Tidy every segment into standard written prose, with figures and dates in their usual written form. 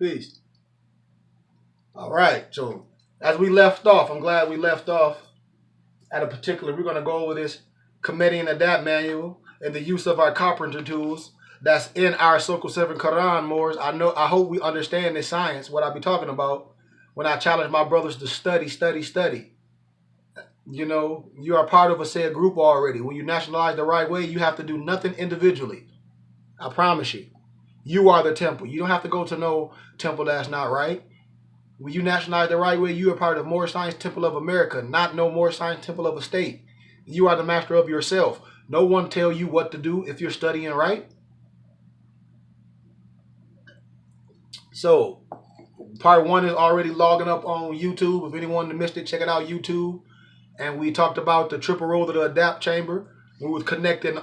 Peace. All right. So as we left off, I'm glad we left off at a particular. We're going to go over this Kematian Adapt manual and the use of our carpenter tools that's in our Circle 7 Quran, Moors. I hope we understand this science, what I be talking about when I challenge my brothers to study, study, study. You know, you are part of a said group already. When you nationalize the right way, you have to do nothing individually. I promise you. You are the temple. You don't have to go to no temple that's not right. When you nationalize the right way, you are part of More Science Temple of America, not no More Science Temple of a state. You are the master of yourself. No one tell you what to do if you're studying right. So, part 1 is already logging up on YouTube. If anyone missed it, check it out, YouTube. And we talked about the triple roll of the adapt chamber. We was connecting we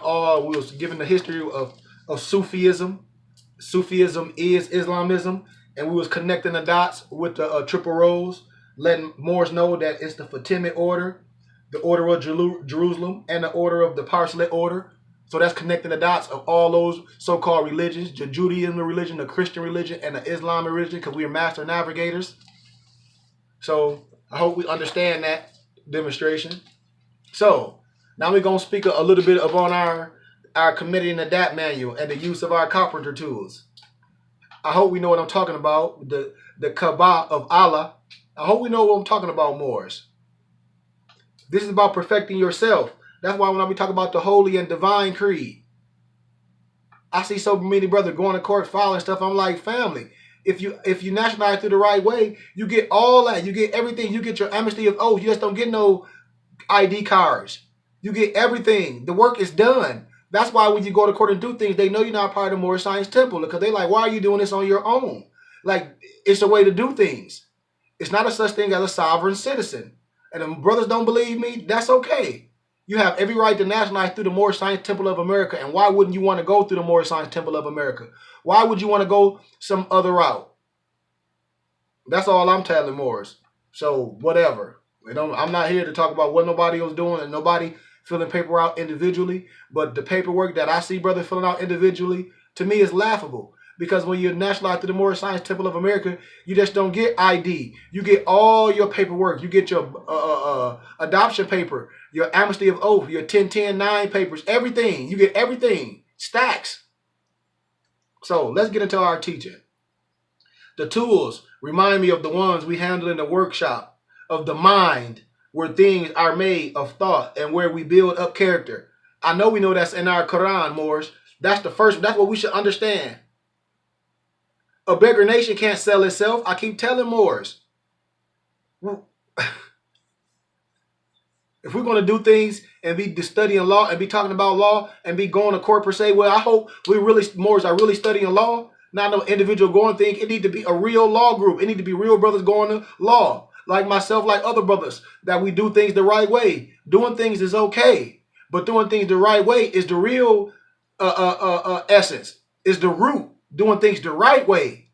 was giving the history of Sufism. Sufism is Islamism. And we was connecting the dots with the triple rolls, letting Moors know that it's the Fatimid order, the order of Jerusalem, and the order of the Parsalit order. So that's connecting the dots of all those so-called religions, the Judaism religion, the Christian religion, and the Islamic religion, because we are master navigators. So I hope we understand that demonstration. So now we're going to speak a little bit about our Kematian Adapt manual and the use of our carpenter tools. I hope we know what I'm talking about, the Kaaba of Allah. I hope we know what I'm talking about, Moors. This is about perfecting yourself. That's why when I be talking about the holy and divine creed, I see so many brothers going to court filing stuff. I'm like, family, if you nationalize through the right way, you get all that. You get everything. You get your amnesty of oath. You just don't get no ID cards. You get everything. The work is done. That's why when you go to court and do things, they know you're not part of the More Science Temple, because they like, why are you doing this on your own? Like, it's a way to do things. It's not a such thing as a sovereign citizen. And if brothers don't believe me, that's okay. You have every right to nationalize through the More Science Temple of America. And why wouldn't you want to go through the More Science Temple of America? Why would you want to go some other route? That's all I'm telling Moors. So, whatever. I'm not here to talk about what nobody else doing and nobody filling paper out individually, but the paperwork that I see brothers filling out individually, to me, is laughable. Because when you're nationalized to the More Science Temple of America, you just don't get ID. You get all your paperwork. You get your adoption paper, your amnesty of oath, your 1010-9 papers, everything. You get everything. Stacks. So let's get into our teaching. The tools remind me of the ones we handled in the workshop of the mind, where things are made of thought and where we build up character. I know we know that's in our Quran, Moors. That's what we should understand. A beggar nation can't sell itself. I keep telling Moors. If we're going to do things and be studying law and be talking about law and be going to court per se, well, I hope Moors are really studying law. Not no individual going thing. It need to be a real law group. It need to be real brothers going to law. Like myself, like other brothers, that we do things the right way. Doing things is okay, but doing things the right way is the real essence, is the root. Doing things the right way.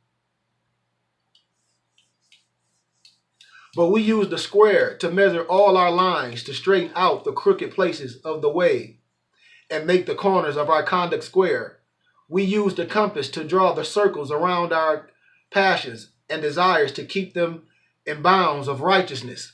But we use the square to measure all our lines, to straighten out the crooked places of the way and make the corners of our conduct square. We use the compass to draw the circles around our passions and desires, to keep them in bounds of righteousness.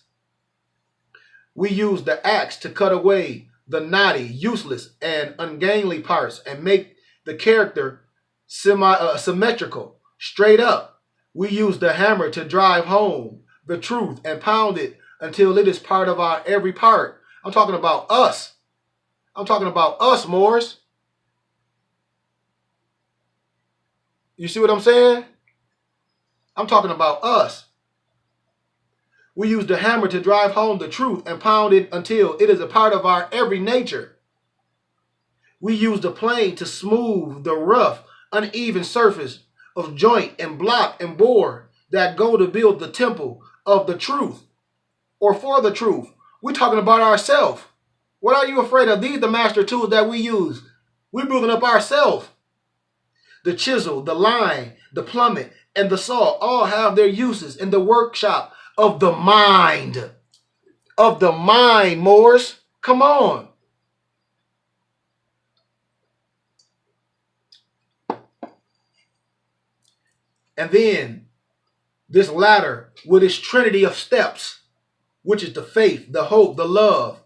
We use the axe to cut away the knotty, useless, and ungainly parts and make the character symmetrical, straight up. We use the hammer to drive home the truth and pound it until it is part of our every part. I'm talking about us. I'm talking about us, Moors. You see what I'm saying? I'm talking about us. We use the hammer to drive home the truth and pound it until it is a part of our every nature. We use the plane to smooth the rough, uneven surface of joint and block and bore that go to build the temple of the truth, or for the truth. We're talking about ourselves. What are you afraid of? These are the master tools that we use. We're building up ourselves. The chisel, the line, the plummet, and the saw all have their uses in the workshop of the mind. Of the mind, Moors. Come on. And then this ladder with its trinity of steps, which is the faith, the hope, the love.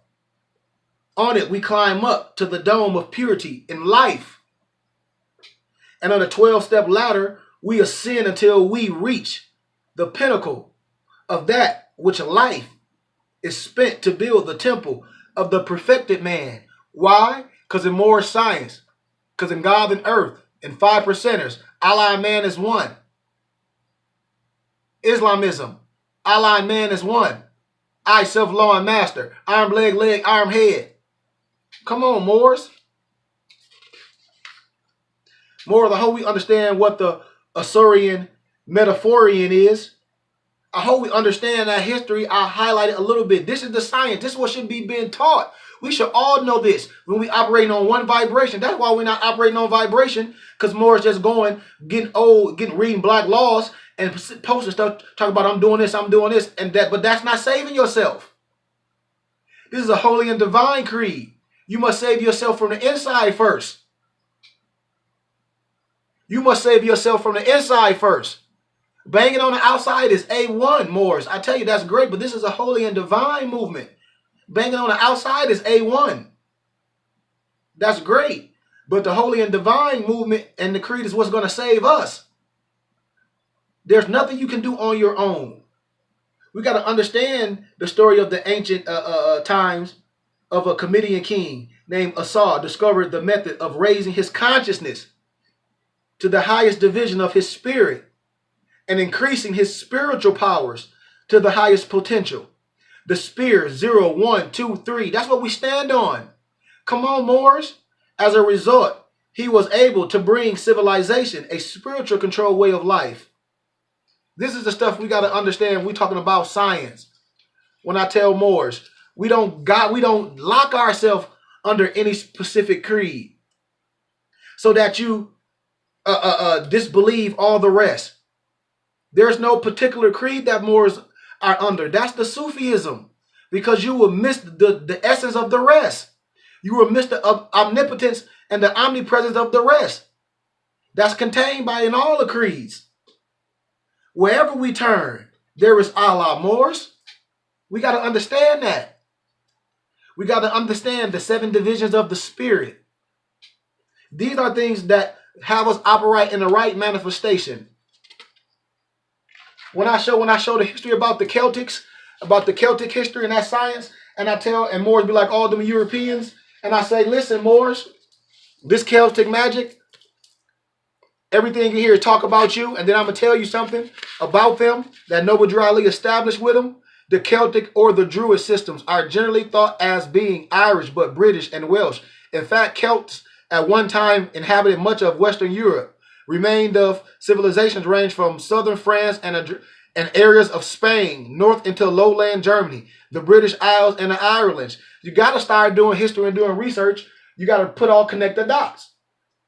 On it, we climb up to the dome of purity in life. And on the 12-step ladder, we ascend until we reach the pinnacle of that which life is spent to build the temple of the perfected man. Why? Because in more science, because in God and earth, in 5 percenters, Allah and man is one. Islamism, Allah and man is one. I, self-law and master. Arm, leg, arm, head. Come on, Moors. More, I hope we understand what the Assyrian metaphorian is. I hope we understand that history. I highlighted a little bit. This is the science. This is what should be being taught. We should all know this when we operating on one vibration. That's why we're not operating on vibration, because more is just going, getting old, reading black laws and posting stuff, talking about I'm doing this, and that. But that's not saving yourself. This is a holy and divine creed. You must save yourself from the inside first. You must save yourself from the inside first. Banging on the outside is A1, Moors. I tell you, that's great, but this is a holy and divine movement. Banging on the outside is A1. That's great. But the holy and divine movement and the creed is what's going to save us. There's nothing you can do on your own. We got to understand the story of the ancient times of a Kematian king named Asa discovered the method of raising his consciousness to the highest division of his spirit and increasing his spiritual powers to the highest potential. The spear 0, 1, 2, 3. That's what we stand on. Come on, Moors. As a result, he was able to bring civilization a spiritual control way of life. This is the stuff we got to understand. We're talking about science. When I tell Moors, we don't lock ourselves under any specific creed so that you disbelieve all the rest. There's no particular creed that Moors are under. That's the Sufism, because you will miss the essence of the rest. You will miss the omnipotence and the omnipresence of the rest. That's contained in all the creeds. Wherever we turn, there is Allah, Moors. We got to understand that. We got to understand the 7 divisions of the spirit. These are things that have us operate in the right manifestation. When I show the history about the Celtics, about the Celtic history and that science, and Moors be like all them Europeans, and I say, listen, Moors, this Celtic magic, everything you hear is talk about you, and then I'm going to tell you something about them that Noble Drew Ali established with them. The Celtic or the Druid systems are generally thought as being Irish, but British and Welsh. In fact, Celts at one time inhabited much of Western Europe. Remained of civilizations range from southern France and areas of Spain, north into lowland Germany, the British Isles, and the Ireland. You got to start doing history and doing research. You got to connect the dots.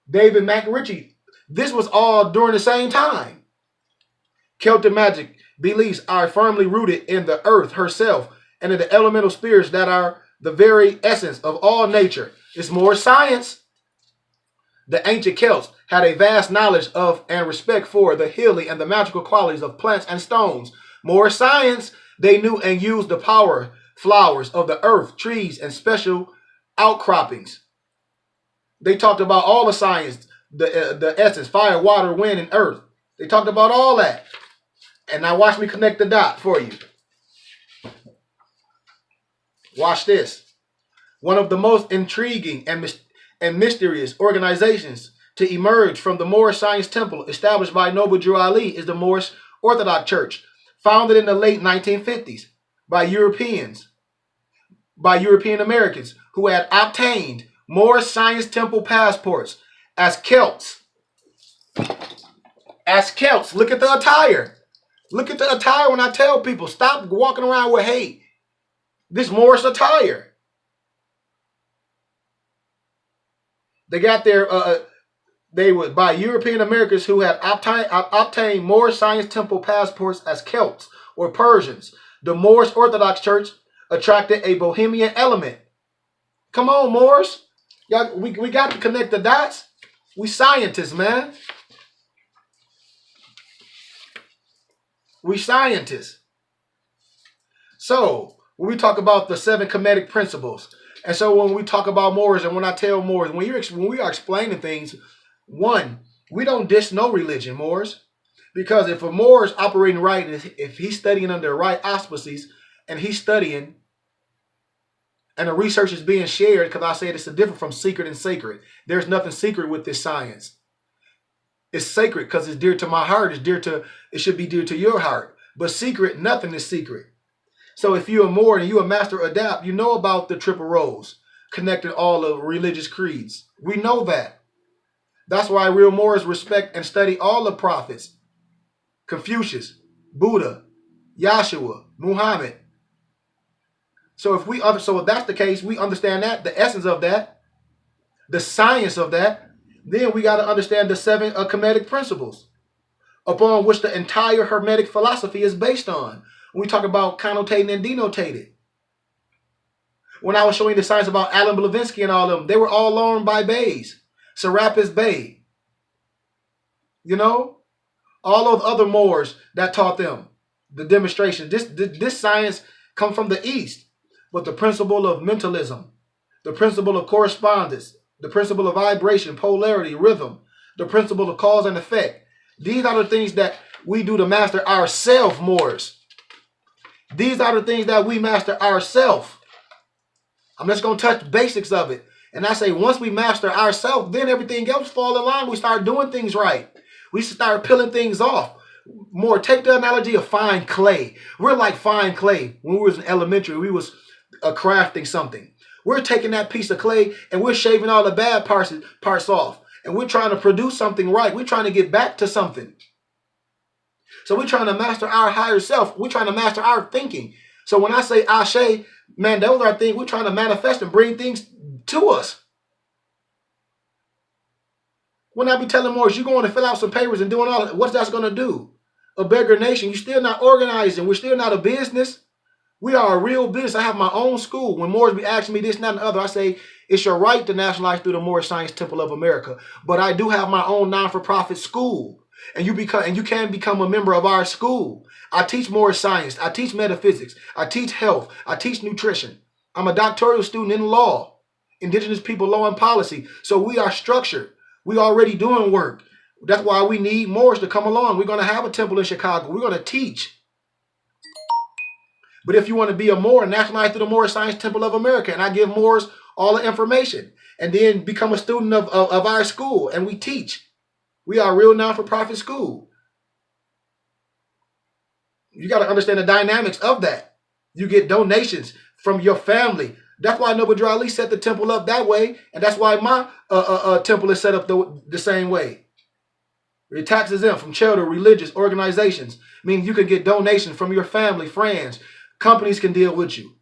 David McRitchie, this was all during the same time. Celtic magic beliefs are firmly rooted in the earth herself and in the elemental spirits that are the very essence of all nature. It's more science. The ancient Celts had a vast knowledge of and respect for the healing and the magical qualities of plants and stones. More science, they knew and used the power flowers of the earth, trees, and special outcroppings. They talked about all the science, the essence, fire, water, wind, and earth. They talked about all that. And now watch me connect the dot for you. Watch this. One of the most intriguing and mysterious organizations to emerge from the Moorish Science Temple established by Noble Drew Ali is the Moorish Orthodox Church, founded in the late 1950s by European Americans who had obtained Moorish Science Temple passports as Celts. As Celts, look at the attire. Look at the attire when I tell people, stop walking around with hate. This Moorish attire. They got their, they were by European Americans who had obtained Moorish Science Temple passports as Celts or Persians. The Moorish Orthodox Church attracted a bohemian element. Come on, Moors. We got to connect the dots. We scientists, man. We scientists. So when we talk about the 7 Kemetic principles, and so when we talk about Moors, and when I tell Moors, when we are explaining things, one, we don't diss no religion, Moors, because if a Moor is operating right, if he's studying under the right auspices, and he's studying, and the research is being shared, because I said it's a different from secret and sacred. There's nothing secret with this science. It's sacred because it's dear to my heart. It should be dear to your heart. But secret, nothing is secret. So if you're a Moor and you're a master adapt, you know about the triple rows, connecting all the religious creeds. We know that. That's why real Moors respect and study all the prophets. Confucius, Buddha, Yahshua, Muhammad. So if that's the case, we understand that, the essence of that, the science of that, then we got to understand the 7 Kemetic principles upon which the entire Hermetic philosophy is based on. When we talk about connotating and denotated. When I was showing the science about Alan Blavinsky and all of them, they were all learned by Bays, Serapis Bey. You know? All those other Moors that taught them the demonstration. This science comes from the East. But the principle of mentalism, the principle of correspondence, the principle of vibration, polarity, rhythm, the principle of cause and effect. These are the things that we do to master ourselves, Moors. These are the things that we master ourselves. I'm just going to touch basics of it. And I say once we master ourselves, then everything else fall in line. We start doing things right. We start peeling things off. More, take the analogy of fine clay. We're like fine clay. When we was in elementary, we was crafting something. We're taking that piece of clay and we're shaving all the bad parts off. And we're trying to produce something right. We're trying to get back to something. So we're trying to master our higher self. We're trying to master our thinking. So when I say Ashe, man, those are things we're trying to manifest and bring things to us. When I be telling Morris, you're going to fill out some papers and doing all that, what's that going to do? A beggar nation. You're still not organizing. We're still not a business. We are a real business. I have my own school. When Morris be asking me this, that, and the other, I say, it's your right to nationalize through the Moorish Science Temple of America. But I do have my own non-for-profit school. And you can become a member of our school. I teach Moorish science. I teach metaphysics. I teach health. I teach nutrition. I'm a doctoral student in law, indigenous people law and policy. So we are structured. We already doing work. That's why we need Moors to come along. We're going to have a temple in Chicago. We're going to teach. But if you want to be a Moor, nationalize through the Moorish Science Temple of America, and I give Moors all the information, and then become a student of our school, and we teach. We are a real non-for-profit school. You got to understand the dynamics of that. You get donations from your family. That's why Noble Drew Ali set the temple up that way, and that's why my temple is set up the same way. You're tax exempt from charter, religious organizations. Meaning you can get donations from your family, friends. Companies can deal with you.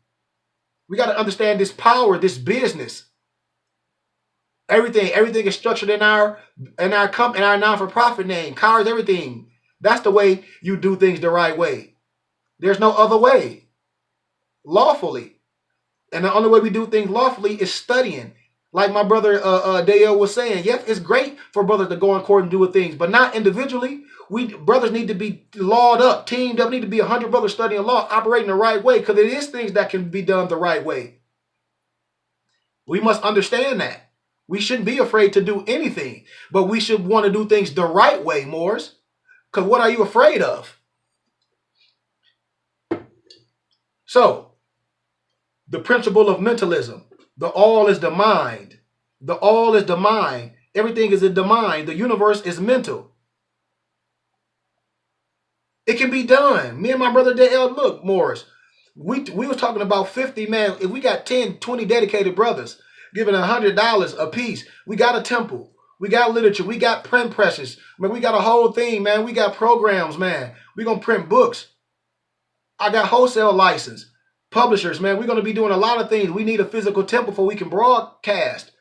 We got to understand this power, this business. Everything is structured in our non-for-profit name, cars, everything. That's the way you do things the right way. There's no other way. Lawfully. And the only way we do things lawfully is studying. Like my brother Dale was saying, yes, it's great for brothers to go in court and do things, but not individually. Brothers need to be lawed up, teamed up, need to be 100 brothers studying law, operating the right way, because it is things that can be done the right way. We must understand that. We shouldn't be afraid to do anything, but we should want to do things the right way, Moors. Because what are you afraid of? So, the principle of mentalism. The all is the mind. The all is the mind. Everything is in the mind. The universe is mental. It can be done. Me and my brother Dale, look, Morris, we was talking about 50, man. If we got 10, 20 dedicated brothers giving $100 a piece, we got a temple. We got literature. We got print presses. Man, we got a whole thing, man. We got programs, man. We're going to print books. I got wholesale license. Publishers, man, we're going to be doing a lot of things. We need a physical temple before we can broadcast.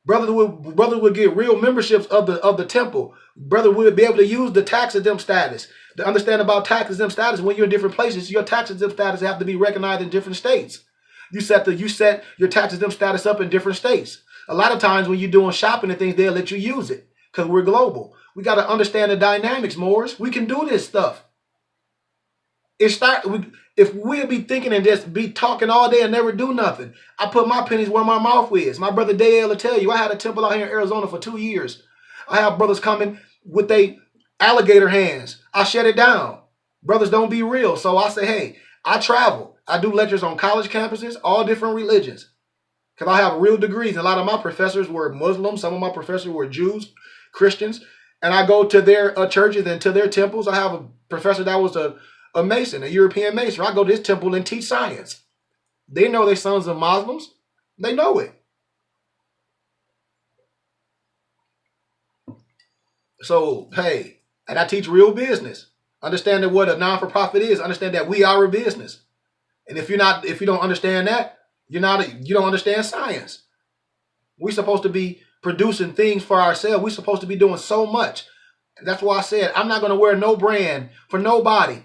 Brother would get real memberships of the temple. Brother would be able to use the tax exempt status. To understand about tax exempt status, when you're in different places, your tax exempt status have to be recognized in different states. You set your tax exempt status up in different states. A lot of times when you're doing shopping and things, they'll let you use it because we're global. We got to understand the dynamics, Moors. We can do this stuff. If we'll be thinking and just be talking all day and never do nothing, I put my pennies where my mouth is. My brother Dale will tell you, I had a temple out here in Arizona for 2 years. I have brothers coming with they alligator hands. I shut it down. Brothers don't be real. So I say, hey, I travel. I do lectures on college campuses, all different religions. Because I have real degrees. A lot of my professors were Muslims. Some of my professors were Jews, Christians. And I go to their churches and to their temples. I have a professor that was a Mason, a European Mason. I go to his temple and teach science. They know they're sons of Muslims. They know it. So, hey, and I teach real business. Understanding what a non-for-profit is. Understand that we are a business. And if you don't understand that, you don't understand science. We're supposed to be producing things for ourselves. We're supposed to be doing so much. And that's why I said I'm not going to wear no brand for nobody.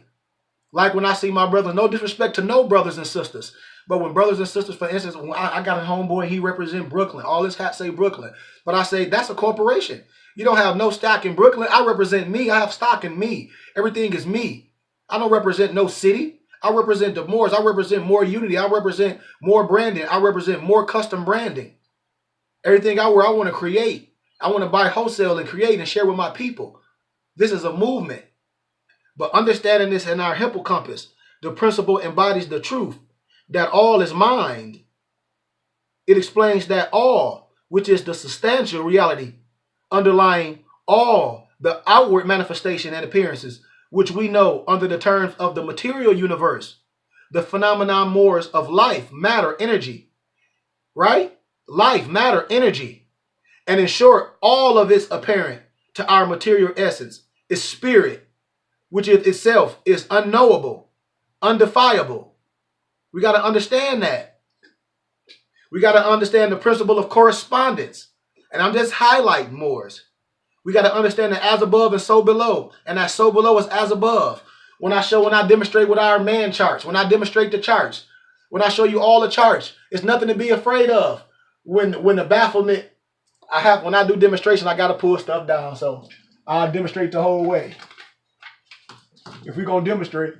Like when I see my brothers, no disrespect to no brothers and sisters. But when brothers and sisters, for instance, when I got a homeboy, he represent Brooklyn. All his hats say Brooklyn. But I say, that's a corporation. You don't have no stock in Brooklyn. I represent me. I have stock in me. Everything is me. I don't represent no city. I represent the Moors. I represent more unity. I represent more branding. I represent more custom branding. Everything I wear, I want to create. I want to buy wholesale and create and share with my people. This is a movement. But understanding this in our hippocampus, the principle embodies the truth that all is mind. It explains that all, which is the substantial reality underlying all the outward manifestation and appearances, which we know under the terms of the material universe, the phenomenon mores of life, matter, energy, right? Life, matter, energy. And in short, all of its apparent to our material essence is spirit, which is itself is unknowable, undefiable. We got to understand that. We got to understand the principle of correspondence. And I'm just highlighting Moors. We got to understand that as above and so below. And that so below is as above. When I demonstrate with our man charts, when I demonstrate the charts, when I show you all the charts, it's nothing to be afraid of. When the bafflement, when I do demonstration, I got to pull stuff down. So I'll demonstrate the whole way. If we're going to demonstrate,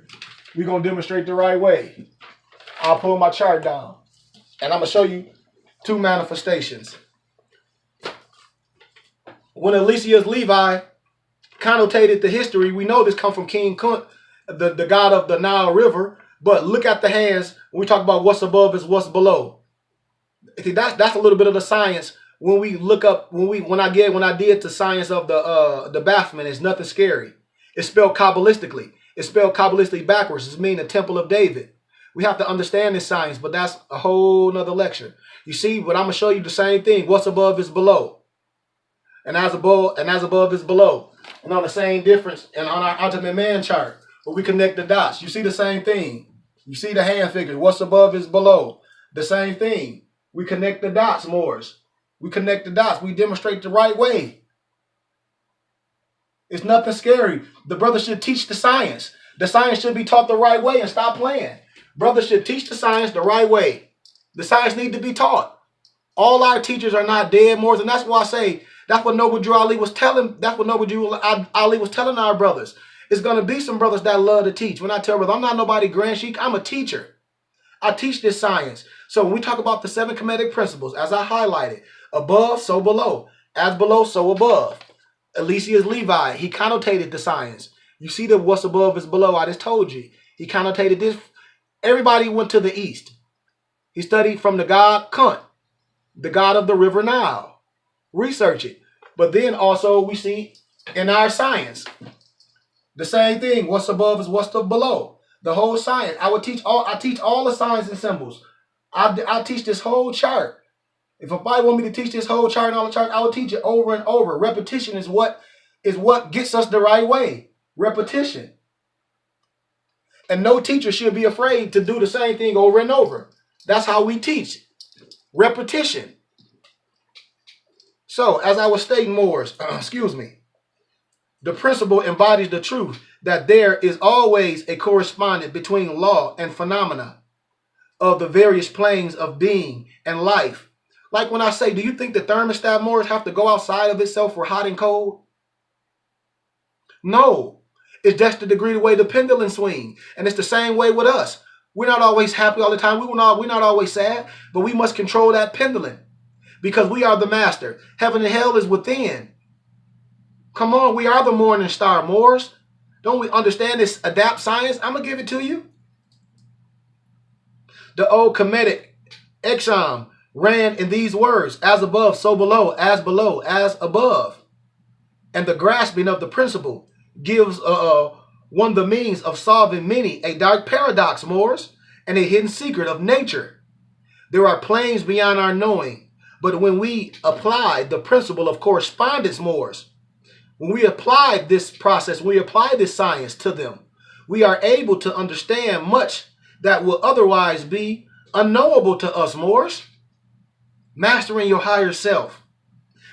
we're going to demonstrate the right way. I'll pull my chart down. And I'm going to show you two manifestations. When Eliseus Levi connotated the history, we know this come from King Kunt, the god of the Nile River. But look at the hands when we talk about what's above is what's below. That's a little bit of the science. When we look up, when I did the science of the Bathman, it's nothing scary. It's spelled Kabbalistically. It's spelled Kabbalistically backwards. It's meaning the Temple of David. We have to understand this science, but that's a whole nother lecture. You see, but I'm gonna show you the same thing. What's above is below. And as above is below. And on the same difference, and on our ultimate man chart, where we connect the dots, you see the same thing. You see the hand figure. What's above is below. The same thing. We connect the dots, Moors. We connect the dots. We demonstrate the right way. It's nothing scary. The brother should teach the science. The science should be taught the right way and stop playing. Brothers should teach the science the right way. The science needs to be taught. All our teachers are not dead, Moors, and that's why I say that's what Noble Drew Ali was telling. That's what Noble Drew Ali was telling our brothers. It's gonna be some brothers that love to teach. When I tell brothers, I'm not nobody grand sheik. I'm a teacher. I teach this science. So when we talk about the 7 Kemetic principles, as I highlighted, above, so below. As below, so above. Eliseus Levi, he connotated the science. You see that what's above is below. I just told you. He connotated this. Everybody went to the east. He studied from the god Kunt, the god of the river Nile. Research it. But then also we see in our science, the same thing. What's above is what's below. The whole science. I teach all the signs and symbols. I teach this whole chart. If somebody want me to teach this whole chart and all the charts, I will teach it over and over. Repetition is what gets us the right way. Repetition. And no teacher should be afraid to do the same thing over and over. That's how we teach. Repetition. So, as I was stating, Moors, the principle embodies the truth that there is always a correspondence between law and phenomena of the various planes of being and life. Like when I say, do you think the thermostat, Moors, have to go outside of itself for hot and cold? No. It's just the degree the way the pendulum swing. And it's the same way with us. We're not always happy all the time. We're not always sad, but we must control that pendulum because we are the master. Heaven and hell is within. Come on, we are the morning star, Moors. Don't we understand this adapt science? I'm going to give it to you. The old Kematian exam ran in these words: as above, so below, as above. And the grasping of the principle gives one the means of solving many a dark paradox, Moors, and a hidden secret of nature. There are planes beyond our knowing, but when we apply the principle of correspondence, Moors, when we apply this process, we apply this science to them, we are able to understand much that will otherwise be unknowable to us, Moors. Mastering your higher self.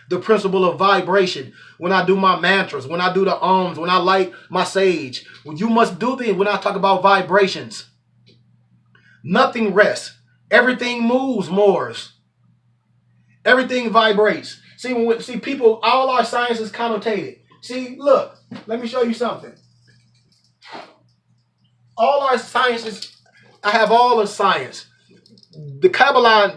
The principle of vibration. When I do my mantras, when I do the alms, when I light my sage, you must do them when I talk about vibrations. Nothing rests. Everything moves, Moors. Everything vibrates. See, people, all our science is connotated. See, look, let me show you something. All our sciences, I have all the science. The Kabbalah,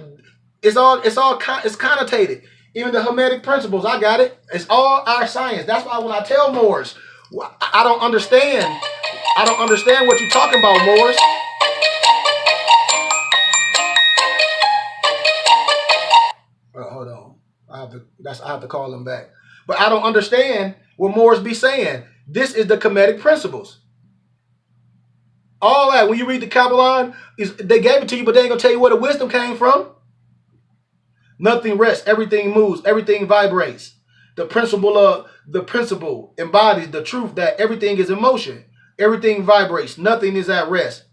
it's connotated. Even the Hermetic principles, I got it. It's all our science. That's why when I tell Moors, I don't understand. I don't understand what you're talking about, Moors. Hold on. I have to call them back. But I don't understand what Moors be saying. This is the Kematian principles. All that, when you read the Kabbalah, they gave it to you, but they ain't going to tell you where the wisdom came from. Nothing rests, everything moves, everything vibrates. The principle embodies the truth that everything is in motion. Everything vibrates, nothing is at rest.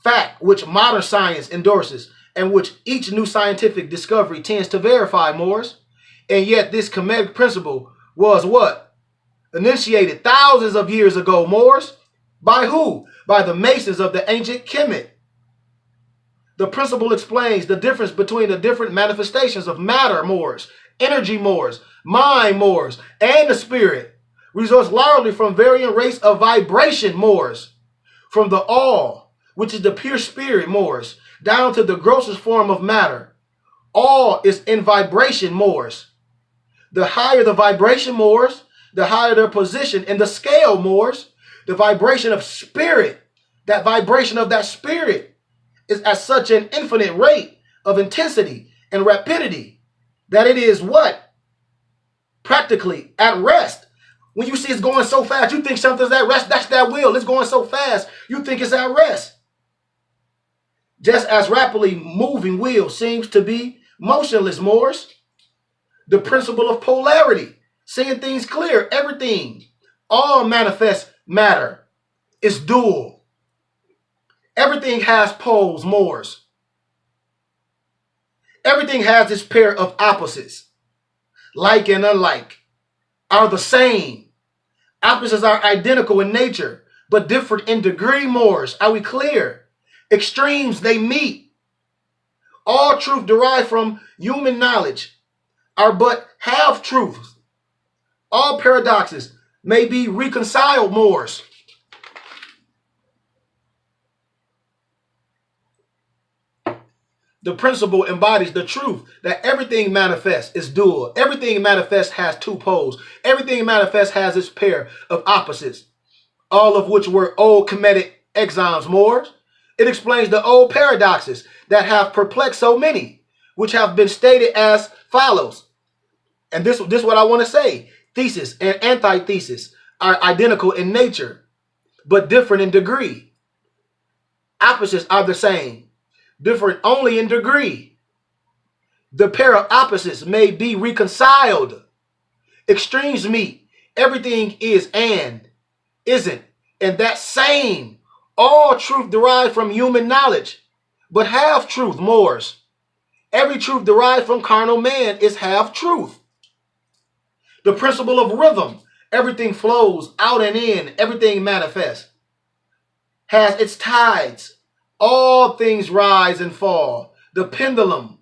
Fact which modern science endorses and which each new scientific discovery tends to verify, Moors. And yet this Kematian principle was what? Initiated thousands of years ago, Moors. By who? By the Masons of the ancient Kemet. The principle explains the difference between the different manifestations of matter, Moors, energy, Moors, mind, Moors, and the spirit. Results largely from varying rates of vibration, Moors. From the all, which is the pure spirit, Moors, down to the grossest form of matter. All is in vibration, Moors. The higher the vibration, Moors, the higher their position in the scale, Moors. The vibration of spirit, that vibration of that spirit, is at such an infinite rate of intensity and rapidity that it is what? Practically at rest. When you see it's going so fast, you think something's at rest. That's that wheel. It's going so fast, you think it's at rest. Just as rapidly moving wheel seems to be motionless, Moors. The principle of polarity, seeing things clear, everything, all manifest matter is dual. Everything has poles, Moors. Everything has this pair of opposites. Like and unlike are the same. Opposites are identical in nature, but different in degree, Moors. Are we clear? Extremes, they meet. All truth derived from human knowledge are but half truths. All paradoxes may be reconciled, Moors. The principle embodies the truth that everything manifests is dual. Everything manifests has two poles. Everything manifests has its pair of opposites, all of which were old Kematian exams, Moors. It explains the old paradoxes that have perplexed so many, which have been stated as follows. And this is what I want to say. Thesis and antithesis are identical in nature, but different in degree. Opposites are the same, different only in degree. The pair of opposites may be reconciled. Extremes meet. Everything is and isn't, and that same. All truth derived from human knowledge, but half truth, Moors. Every truth derived from carnal man is half truth. The principle of rhythm, everything flows out and in, everything manifests, has its tides. All things rise and fall. The pendulum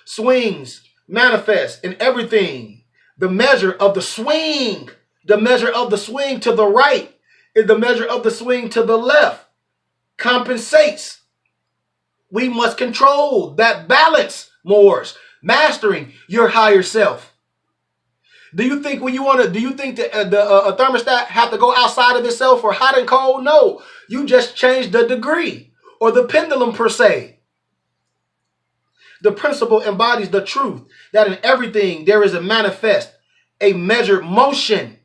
swings, manifests in everything. The measure of the swing The measure of the swing to the right is the measure of the swing to the left. Compensates. We must control that balance, Moors. Mastering your higher self. Do you think when you want to, do you think that a thermostat have to go outside of itself for hot and cold? No. You just change the degree or the pendulum per se. The principle embodies the truth that in everything there is a manifest, a measured motion,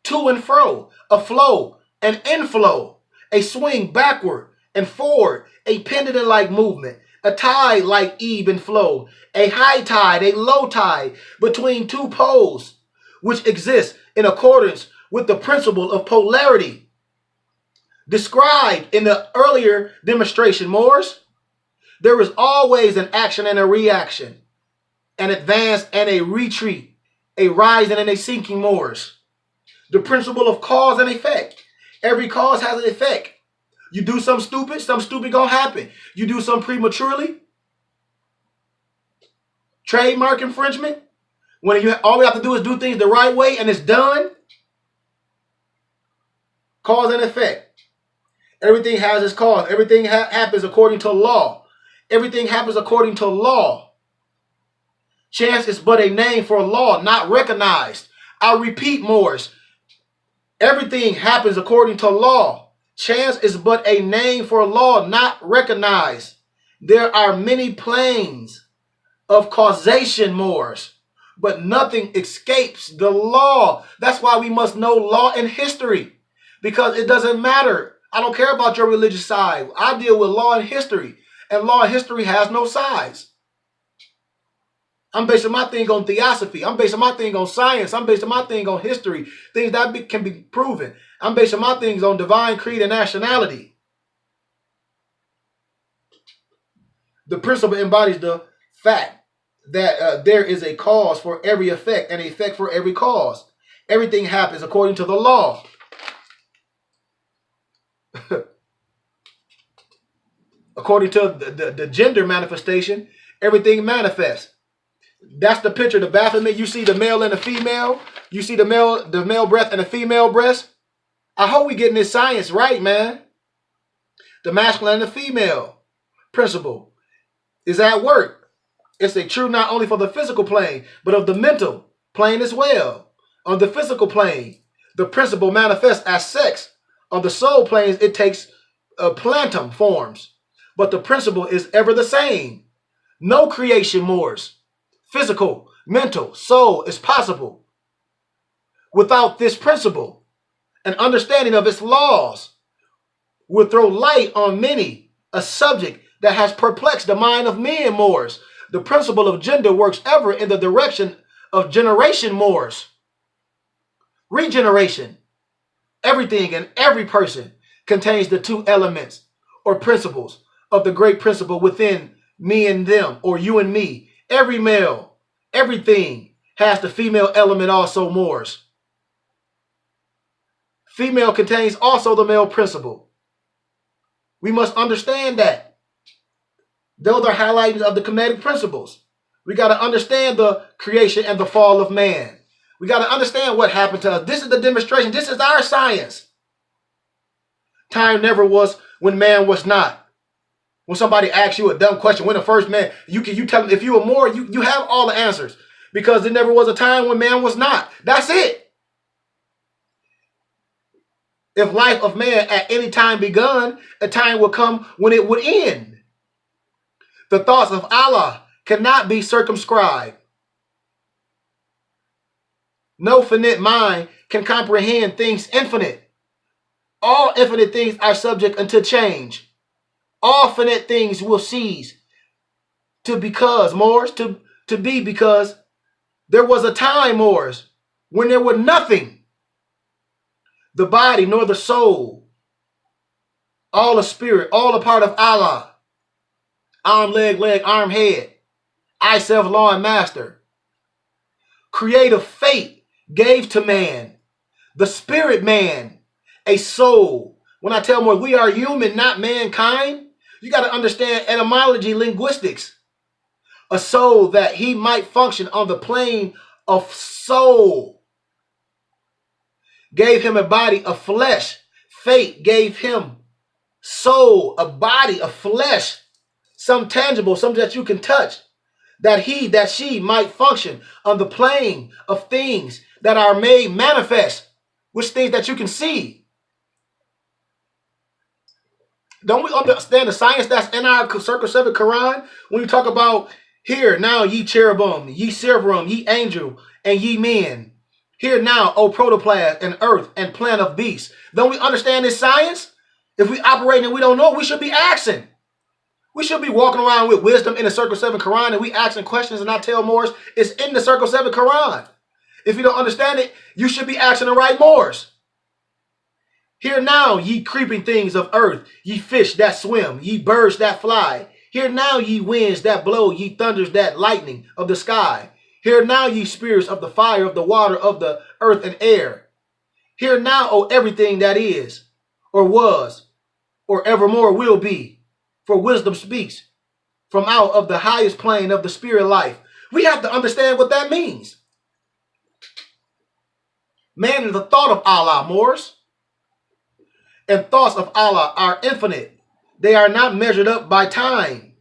to and fro, a flow, an inflow, a swing backward and forward, a pendulum-like movement, a tide like ebb and flow, a high tide, a low tide between two poles, which exist in accordance with the principle of polarity described in the earlier demonstration, Moors. There is always an action and a reaction, an advance and a retreat, a rising and a sinking, Moors. The principle of cause and effect. Every cause has an effect. You do something stupid gonna happen. You do something prematurely, trademark infringement, when you all we have to do is do things the right way and it's done. Cause and effect. Everything has its cause. Everything happens according to law. Everything happens according to law. Chance is but a name for law, not recognized. I repeat, Moors. Everything happens according to law. Chance is but a name for law, not recognized. There are many planes of causation, Moors, but nothing escapes the law. That's why we must know law and history, because it doesn't matter. I don't care about your religious side. I deal with law and history. And law and history has no sides. I'm basing my thing on theosophy. I'm basing my thing on science. I'm basing my thing on history. Things that can be proven. I'm basing my things on divine creed and nationality. The principle embodies the fact that there is a cause for every effect and an effect for every cause. Everything happens according to the law. According to the gender manifestation, everything manifests. That's the picture, the Baphomet. You see the male and the female. You see the male breast and the female breast. I hope we getting this science right, man. The masculine and the female principle is at work. It's a true not only for the physical plane, but of the mental plane as well. On the physical plane, the principle manifests as sex. On the soul planes, it takes plantum forms. But the principle is ever the same. No creation, Moors. Physical, mental, soul is possible without this principle. An understanding of its laws will throw light on many a subject that has perplexed the mind of men, Moors. The principle of gender works ever in the direction of generation, Moors. Regeneration. Everything and every person contains the two elements or principles of the great principle within me and them, or you and me. Every male, everything has the female element also, Moors. Female contains also the male principle. We must understand that. Those are highlightings of the Kemetic principles. We got to understand the creation and the fall of man. We got to understand what happened to us. This is the demonstration. This is our science. Time never was when man was not. When somebody asks you a dumb question, when the first man, you tell them if you were more, you have all the answers. Because there never was a time when man was not. That's it. If life of man at any time begun, a time will come when it would end. The thoughts of Allah cannot be circumscribed. No finite mind can comprehend things infinite. All infinite things are subject unto change. All finite things will cease to because, Moors, to be because there was a time, Moors, when there was nothing. The body nor the soul. All a spirit, all a part of Allah. Arm, leg, arm, head. I, self, law, and master. Creative fate gave to man, the spirit man, a soul. When I tell more, we are human, not mankind. You got to understand etymology, linguistics. A soul that he might function on the plane of soul. gave him a body of flesh. Fate gave him soul, a body of flesh, some tangible, something that you can touch, that she might function on the plane of things that are made manifest, which things that you can see. Don't we understand the science that's in our Circle 7 Quran? When we talk about, here now ye cherubim, ye seraphim, ye angel, and ye men. Here now, O protoplasm, and earth, and plant of beasts. Don't we understand this science? If we operate and we don't know, we should be asking. We should be walking around with wisdom in the Circle 7 Quran, and we asking questions, and I tell Moors, it's in the Circle 7 Quran. If you don't understand it, you should be asking the right Moors. Hear now, ye creeping things of earth, ye fish that swim, ye birds that fly. Hear now, ye winds that blow, ye thunders that lightning of the sky. Hear now, ye spirits of the fire, of the water, of the earth and air. Hear now, O everything that is, or was, or evermore will be. For wisdom speaks from out of the highest plane of the spirit life. We have to understand what that means. Man is the thought of Allah, Moors. And thoughts of Allah are infinite. They are not measured up by time.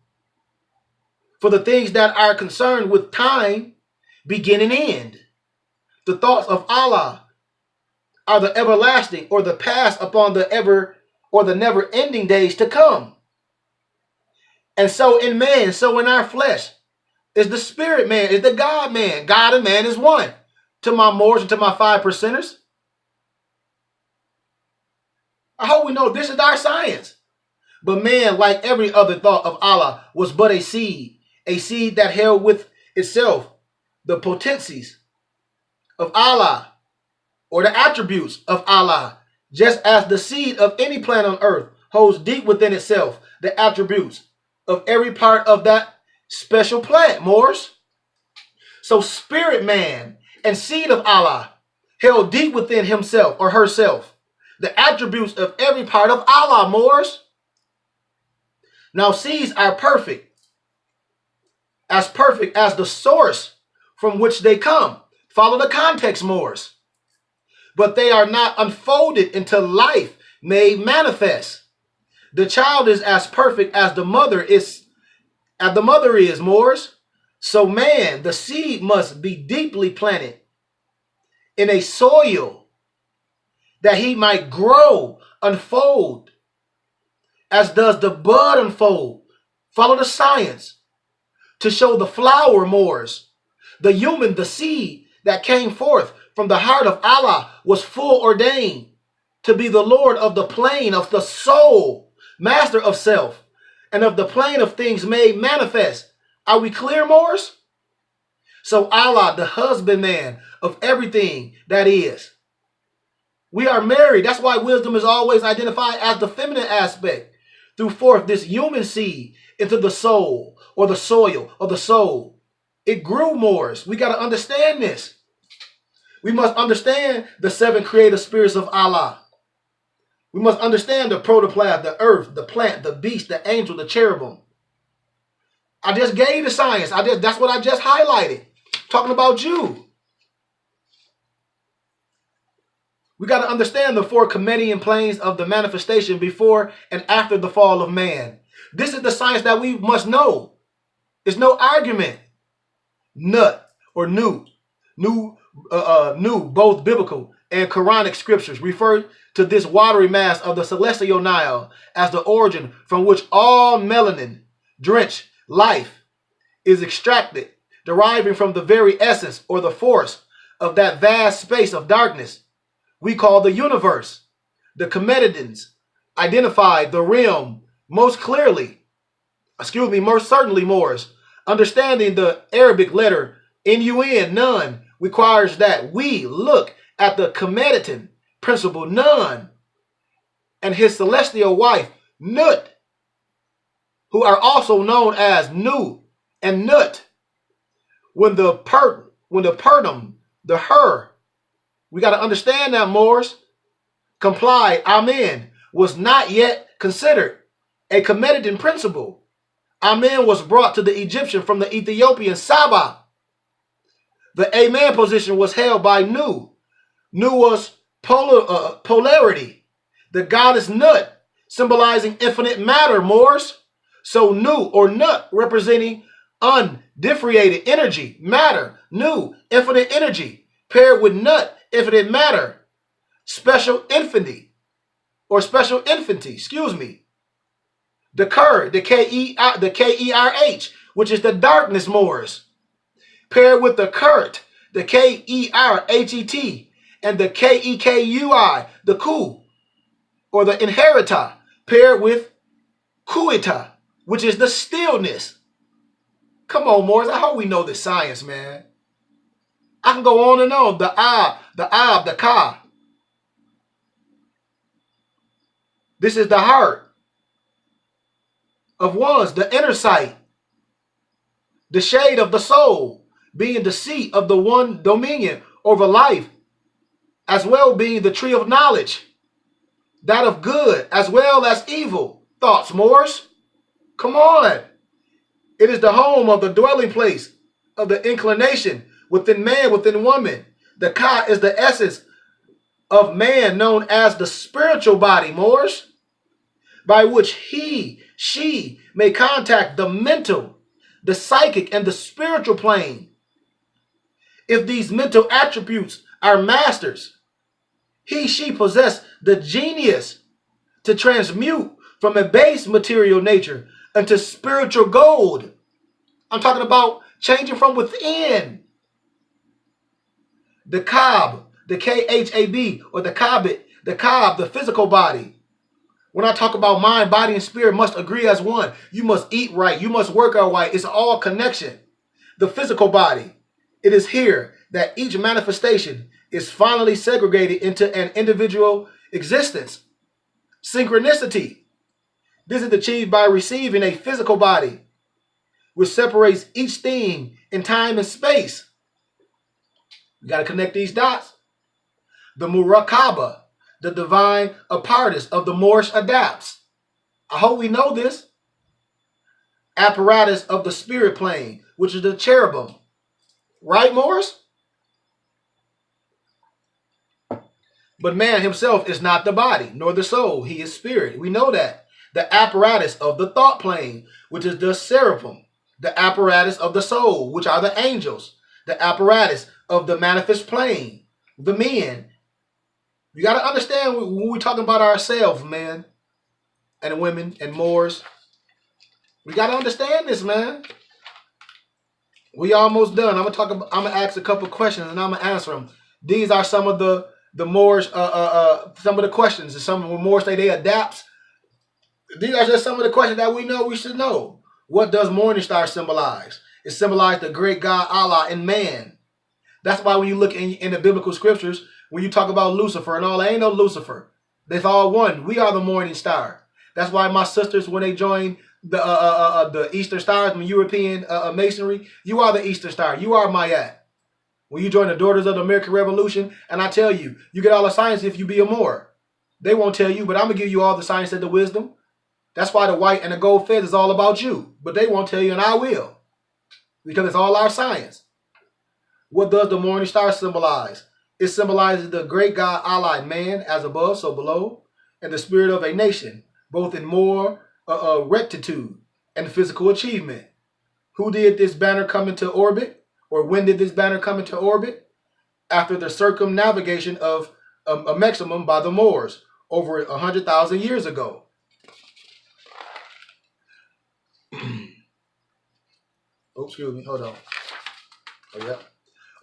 For the things that are concerned with time begin and end. The thoughts of Allah are the everlasting, or the past upon the ever or the never ending days to come. And so in man, so in our flesh, is the spirit man, is the God man. God and man is one. To my Moors and to my 5%ers. I hope we know this is our science. But man, like every other thought of Allah, was but a seed that held with itself the potencies of Allah, or the attributes of Allah, just as the seed of any plant on earth holds deep within itself the attributes of every part of that special plant, Moors. So spirit man and seed of Allah held deep within himself or herself the attributes of every part of Allah, Moors. Now seeds are perfect as the source from which they come. Follow the context, Moors. But they are not unfolded into life made manifest. The child is as perfect as the mother is, Moors. So man, the seed must be deeply planted in a soil that he might grow, unfold, as does the bud unfold. Follow the science to show the flower, Moors. The human, the seed that came forth from the heart of Allah was full ordained to be the Lord of the plane of the soul, master of self, and of the plane of things made manifest. Are we clear, Moors? So Allah, the husbandman of everything that is. We are married. That's why wisdom is always identified as the feminine aspect. Through forth this human seed into the soul, or the soil, or the soul. It grew, Moors. We got to understand this. We must understand the 7 creative spirits of Allah. We must understand the protoplasm, the earth, the plant, the beast, the angel, the cherubim. I just gave the science. That's what I just highlighted. Talking about you. We got to understand the 4 Kematian planes of the manifestation before and after the fall of man. This is the science that we must know. It's no argument. Nut or new, both biblical and Quranic scriptures refer to this watery mass of the celestial Nile as the origin from which all melanin drenched life is extracted, deriving from the very essence or the force of that vast space of darkness we call the universe. The Kematians identified the realm most certainly, Moors. Understanding the Arabic letter Nun, none, requires that we look at the Kematian principle Nun and his celestial wife Nut, who are also known as Nu and Nut. When the pertum, the her, we got to understand that, Moors, complied, amen, was not yet considered a Kematian principle. Amen was brought to the Egyptian from the Ethiopian Saba. The amen position was held by Nu. Nu was polarity. The goddess Nut, symbolizing infinite matter, Moors. So Nu or Nut representing undifferentiated energy, matter. Nu, infinite energy, paired with Nut, infinite matter. Special infinity, or special infinity, excuse me. The Ker, the K-E-R-H, which is the darkness, Moors, paired with the Kert, the K-E-R-H-E-T, and the K-E-K-U-I, the Ku, or the Inherita, paired with Kuita, which is the stillness. Come on, Moors, I hope we know this science, man. I can go on and on. The Ab, the Ka. This is the heart of ones, the inner sight, the shade of the soul, being the seat of the one dominion over life, as well being the tree of knowledge, that of good as well as evil. Thoughts, Moors? Come on. It is the home of the dwelling place of the inclination within man, within woman. The Ka is the essence of man, known as the spiritual body, Moors, by which he, she may contact the mental, the psychic, and the spiritual plane. If these mental attributes are masters, he, she possess the genius to transmute from a base material nature into spiritual gold. I'm talking about changing from within. The Kab, the K-H-A-B, or the Kabit, the Kab, the physical body. When I talk about mind, body, and spirit must agree as one. You must eat right. You must work out right. It's all connection. The physical body. It is here that each manifestation is finally segregated into an individual existence. Synchronicity. This is achieved by receiving a physical body, which separates each thing in time and space. You got to connect these dots. The Murakaba, the divine apparatus of the Moorish adapts. I hope we know this. Apparatus of the spirit plane, which is the cherubim. Right, Moors? But man himself is not the body, nor the soul. He is spirit. We know that. The apparatus of the thought plane, which is the seraphim. The apparatus of the soul, which are the angels. The apparatus of the manifest plane, the men. You got to understand when we're talking about ourselves, man, and women and Moors. We got to understand this, man. We almost done. I'm gonna ask a couple questions and I'm gonna answer them. These are some of the Moors, some of the questions, and some of the Moors say they adapt. These are just some of the questions that we know we should know. What does morning star symbolize? It symbolizes the great God Allah and man. That's why when you look in the biblical scriptures, when you talk about Lucifer and all, there ain't no Lucifer. They've all one. We are the morning star. That's why my sisters, when they join the Eastern Stars, the European Masonry, you are the Eastern Star. You are Mayat. When you join the Daughters of the American Revolution, and I tell you, you get all the science if you be a Moor. They won't tell you, but I'm going to give you all the science and the wisdom. That's why the white and the gold fez is all about you. But they won't tell you, and I will. Because it's all our science. What does the morning star symbolize? It symbolizes the great God Allah and man, as above, so below, and the spirit of a nation, both in more rectitude and physical achievement. Who did this banner come into orbit? Or when did this banner come into orbit? After the circumnavigation of a maximum by the Moors over 100,000 years ago. Oh, excuse me, hold on. Oh, yeah.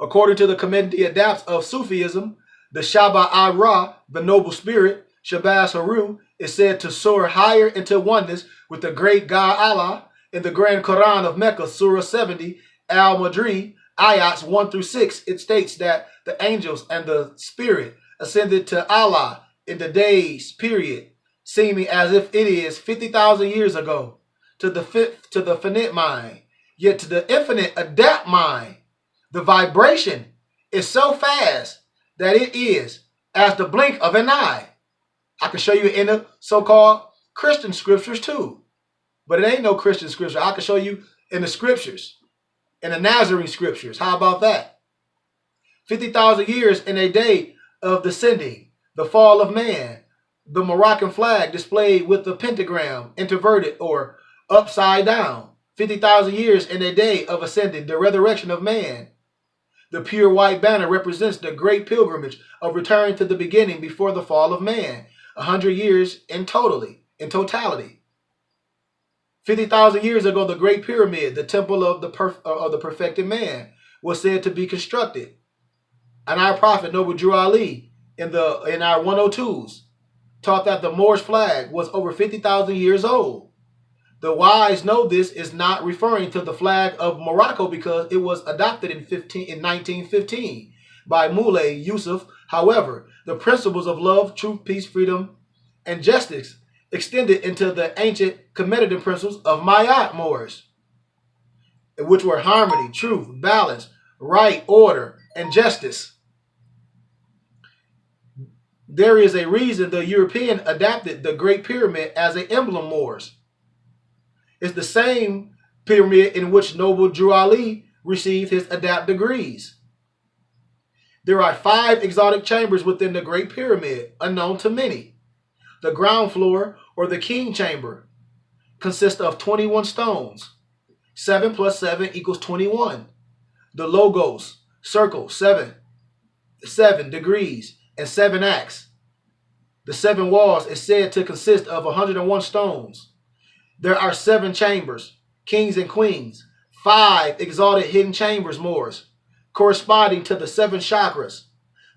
According to the Kematian adapts of Sufism, the Shaba-I-Ra, the noble spirit, Shabazz Haru, is said to soar higher into oneness with the great God Allah. In the Grand Quran of Mecca, Surah 70, Al-Madri, ayats 1 through 6, it states that the angels and the spirit ascended to Allah in the days period, seeming as if it is 50,000 years ago, to the finite mind, yet to the infinite adapt mind. The vibration is so fast that it is as the blink of an eye. I can show you in the so-called Christian scriptures too. But it ain't no Christian scripture. I can show you in the scriptures, in the Nazarene scriptures. How about that? 50,000 years in a day of descending. The fall of man. The Moroccan flag displayed with the pentagram inverted or upside down. 50,000 years in a day of ascending, the resurrection of man. The pure white banner represents the great pilgrimage of return to the beginning before the fall of man. 100 years in totality. 50,000 years ago, the Great Pyramid, the temple of the perfected man, was said to be constructed. And our prophet Noble Drew Ali in our 102s taught that the Moorish flag was over 50,000 years old. The wise know this is not referring to the flag of Morocco because it was adopted in 1915 by Moulay Yusuf. However, the principles of love, truth, peace, freedom, and justice extended into the ancient Kematian principles of Mayat Moors, which were harmony, truth, balance, right, order, and justice. There is a reason the European adapted the Great Pyramid as an emblem Moors. It's the same pyramid in which Noble Drew Ali received his adapt degrees. There are 5 exotic chambers within the Great Pyramid, unknown to many. The ground floor, or the king chamber, consists of 21 stones. 7 plus 7 equals 21. The logos, circle, 7 degrees, and 7 acts. The 7 walls is said to consist of 101 stones. There are 7 chambers, kings and queens, 5 exalted hidden chambers, Moors, corresponding to the 7 chakras,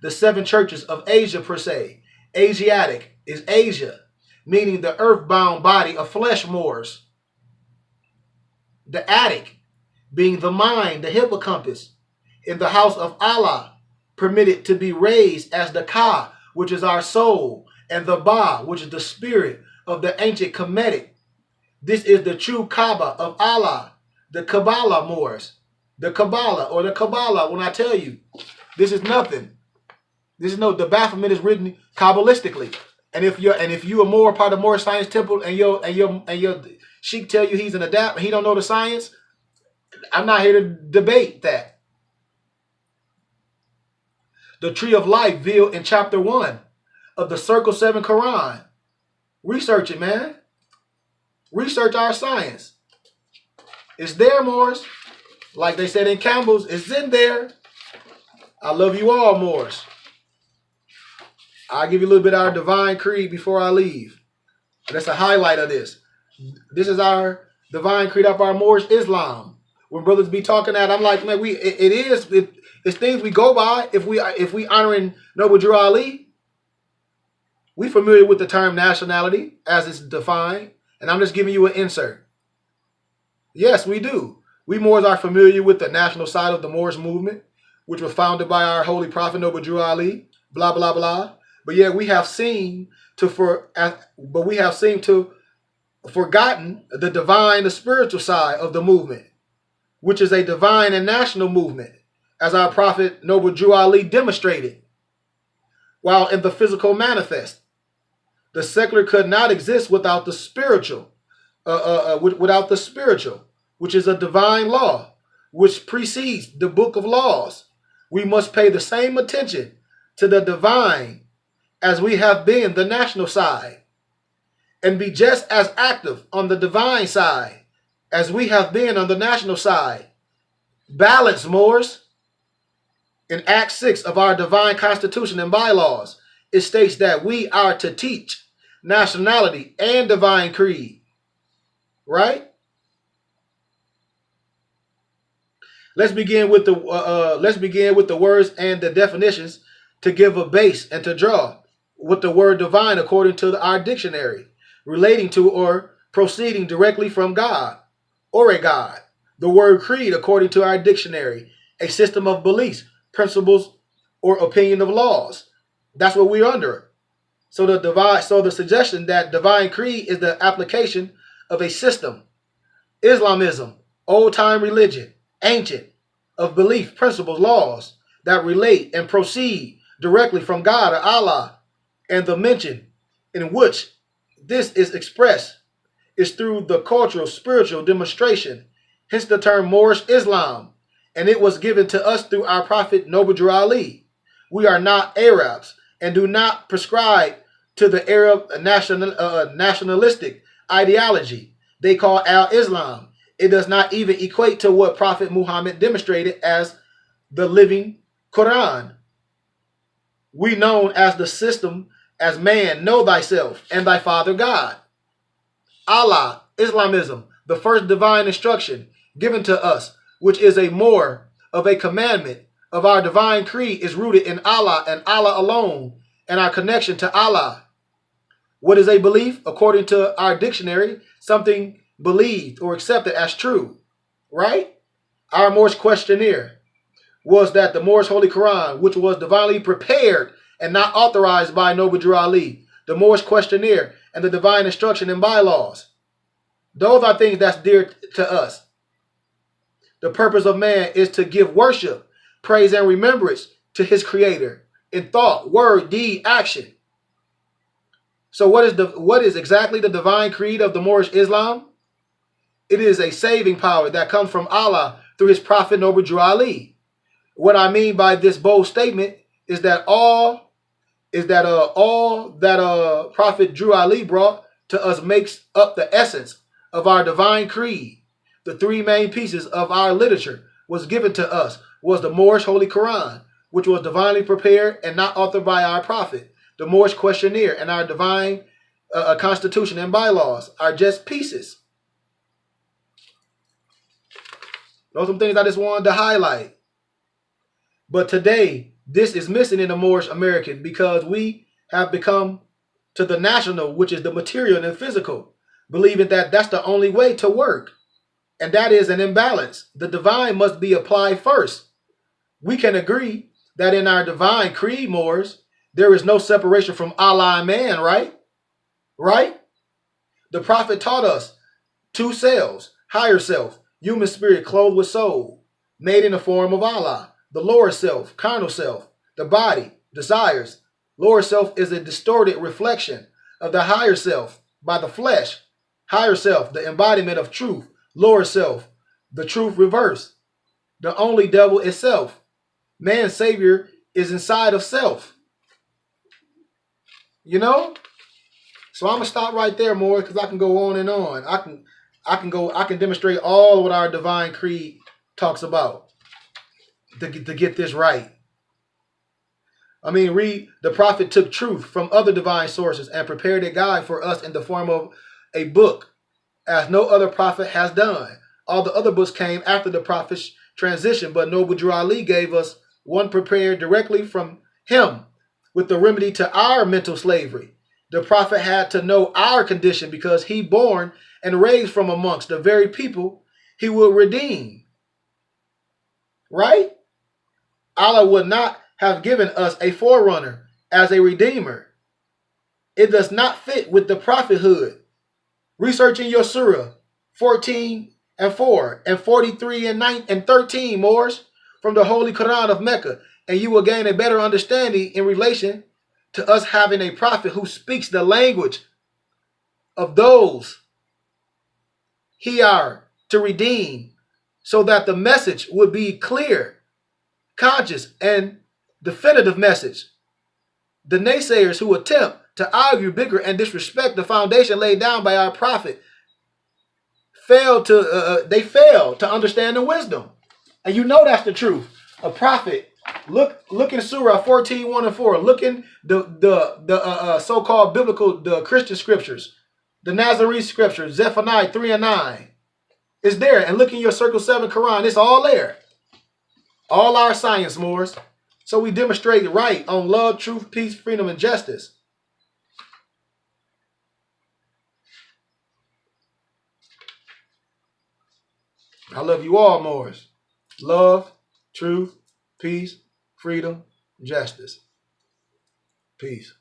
the 7 churches of Asia per se. Asiatic is Asia, meaning the earthbound body of flesh, Moors. The attic being the mind, the hippocampus, in the house of Allah, permitted to be raised as the Ka, which is our soul, and the Ba, which is the spirit of the ancient Kemetic. This is the true Kaaba of Allah, the Kabbalah, Moors. The Kabbalah, or the Kabbalah, when I tell you, this is nothing. The Baphomet is written Kabbalistically. And if you are more part of Moorish Science Temple and your sheikh tell you he's an adapt and he don't know the science, I'm not here to debate that. The tree of life revealed in chapter 1 of the Circle 7 Quran. Research it, man. Research our science. It's there, Moors. Like they said in Campbell's, it's in there. I love you all, Moors. I'll give you a little bit of our divine creed before I leave. That's a highlight of this. This is our divine creed of our Moorish Islam. When brothers be talking that, I'm like, man, it's things we go by. If we honoring Noble Drew Ali, we familiar with the term nationality as it's defined, and I'm just giving you an insert. Yes, we do. We Moors are familiar with the national side of the Moorish movement, which was founded by our holy prophet Noble Drew Ali. Blah blah blah. But yeah, we have seemed to forgotten the divine, the spiritual side of the movement, which is a divine and national movement, as our prophet Noble Drew Ali demonstrated. While in the physical manifest, the secular could not exist without the spiritual, which is a divine law, which precedes the book of laws. We must pay the same attention to the divine as we have been the national side, and be just as active on the divine side as we have been on the national side. Balance, Moors. In Act 6 of our divine constitution and bylaws, it states that we are to teach nationality and divine creed. Right? Let's begin with the words and the definitions to give a base and to draw with the word divine according to our dictionary, relating to or proceeding directly from God or a God. The word creed according to our dictionary, a system of beliefs, principles, or opinion of laws. That's what we're under. So the suggestion that divine creed is the application of a system. Islamism, old-time religion, ancient, of belief, principles, laws that relate and proceed directly from God or Allah, and the mention in which this is expressed is through the cultural, spiritual demonstration, hence the term Moorish Islam, and it was given to us through our prophet Noble Drew Ali. We are not Arabs and do not prescribe to the Arab nationalistic ideology they call al-Islam. It does not even equate to what Prophet Muhammad demonstrated as the living Quran. We known as the system as man, know thyself and thy father God. Allah, Islamism, the first divine instruction given to us, which is a more of a commandment of our divine creed, is rooted in Allah and Allah alone, and our connection to Allah. What is a belief? According to our dictionary, something believed or accepted as true, right? Our Moorish questionnaire was that the Moorish Holy Quran, which was divinely prepared and not authorized by Noble Drew Ali, the Moorish questionnaire, and the divine instruction and bylaws. Those are things that's dear to us. The purpose of man is to give worship, praise, and remembrance to his creator in thought, word, deed, action. So what is exactly the divine creed of the Moorish Islam? It is a saving power that comes from Allah through his prophet Noble Drew Ali. What I mean by this bold statement is that all that Prophet Drew Ali brought to us makes up the essence of our divine creed. The three main pieces of our literature was given to us was the Moorish Holy Quran, which was divinely prepared and not authored by our prophet, the Moorish questionnaire, and our divine constitution and bylaws are just pieces. Those are some things I just wanted to highlight. But today, this is missing in the Moorish American because we have become to the national, which is the material and physical, believing that that's the only way to work. And that is an imbalance. The divine must be applied first. We can agree that in our divine creed, Moors, there is no separation from Allah and man, right? Right? The prophet taught us two selves, higher self, human spirit clothed with soul, made in the form of Allah. The lower self, carnal self, the body, desires. Lower self is a distorted reflection of the higher self by the flesh. Higher self, the embodiment of truth. Lower self, the truth reverse. The only devil is self. Man's savior is inside of self. You know? So I'm gonna stop right there, more because I can go on and on. I can demonstrate all what our divine creed talks about to get this right. I mean, the prophet took truth from other divine sources and prepared a guide for us in the form of a book, as no other prophet has done. All the other books came after the prophet's transition, but Noble Drew Ali gave us one prepared directly from him with the remedy to our mental slavery. The prophet had to know our condition because he born and raised from amongst the very people he will redeem. Right? Allah would not have given us a forerunner as a redeemer. It does not fit with the prophethood. Researching your surah 14 and 4 and 43 and 9 and 13 Moors from the Holy Quran of Mecca, and you will gain a better understanding in relation to us having a prophet who speaks the language of those he are to redeem, so that the message would be clear, conscious, and definitive message. The naysayers who attempt to argue, bicker, and disrespect the foundation laid down by our prophet fail to understand the wisdom. And you know that's the truth. A prophet, look in Surah 14, 1 and 4. Look in the so-called biblical, the Christian scriptures, the Nazarene scriptures, Zephaniah 3 and 9. It's there. And look in your Circle 7 Quran. It's all there. All our science, Moors. So we demonstrate right on love, truth, peace, freedom, and justice. I love you all, Moors. Love, truth, peace, freedom, justice. Peace.